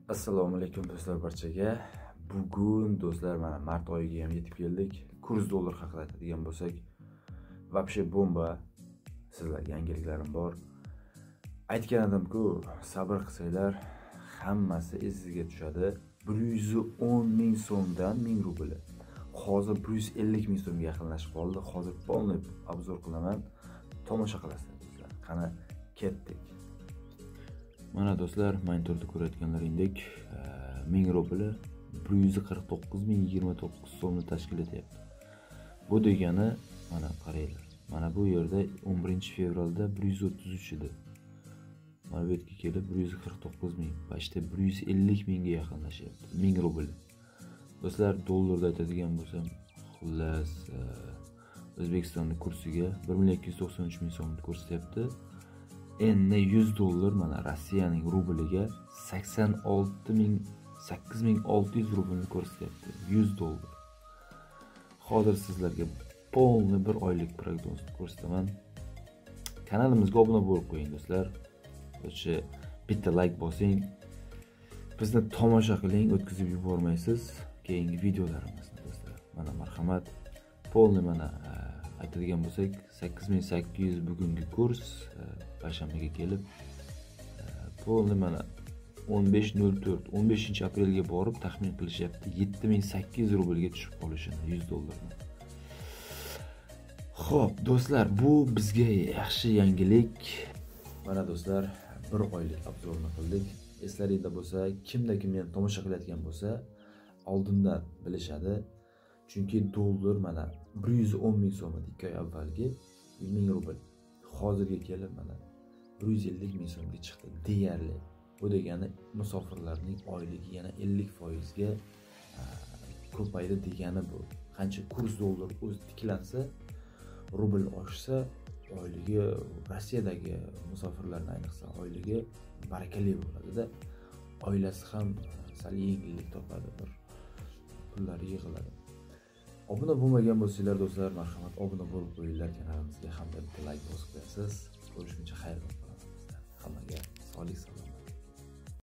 Assalomu alaykum do'stlar barchaga. Bugun do'stlar mana mart oyiga ham yetib keldik. Kurs dollar haqida aytadigan bo'lsak, вообще bomba. Sizlarga yangiliklarim bor. Aytgan edim-ku, sabr qilsanglar, hammasi esingizga tushadi. 110 ming so'mdan 1000 rubl. Hozir 150 ming so'mga yaqinlashib qoldi. Hozir polniy obzor qilaman. Tomosha qilasizlar do'stlar. Qani ketdik. Mana do'stlar, monitorda ko'rayotganlaringdek 1000 rubl 149.029 so'mni tashkil etyapti. Bu degani mana qaranglar. Mana bu yerda 11 fevralda 133 edi. Mana bu yerga kelib 149.000, почти 150 mingga yaqinlashyapti. 1000 rubl. Do'stlar, dollarda aytadigan bo'lsam, xullas O'zbekistonning kursiga 1.293.000 so'mni ko'rsatyapti. Endi 100 dollar mana Rossiyaning rubliga 86.600 rublni ko'rsatyapti. 100 dollar. Hozir sizlarga polni bir oylik prognozni ko'rsataman. Kanalimizga obuna bo'lib qo'ying do'stlar. O'sha bitta like bosing. Bizni tomosha qiling, o'tkazib yubormaysiz keyingi videolarimizni do'stlar. Mana marhamat. Polni mana aytadigan bo'lsak 8800 bugungi kurs payshanbaga kelib polni mana 15.04 aprelga borib taxmin qilishyapti 7800 rublga tushib qolishini 100 dollarni. Xo'p, do'stlar, bu bizga yaxshi yangilik. Mana do'stlar, bir oylik obzorni qildik. Eslaringizda bo'lsa, kimda kim meni tomosha qilayotgan bo'lsa, oldindan bilishadi. Chunki dollar mana 110 ming so'm edi 2 oy avvalgi 1000 rubl. Hozirga kelib mana 150 ming so'mga chiqdi deyarli. Bu degani musofirlarning oyligi yana 50% ga ko'paydi degani bu. Qancha kurs dollar o'zi tiklansa, rubl oshsa, oyligi Rossiyadagi musofirlarning ayniqsa oyligi barakali bo'ladi-da. Oilasi ham sal yengillik topadi, bir pullari yig'iladi. Obuna bo'lmagan bo'lsanglar do'stlar, marhamat obuna bo'lib qo'yinglar kanalimizga, hamda bitta like bosib qo'yasiz. Ko'rishguncha xayr bo'lsin. Hammaga sog'lik, salomat.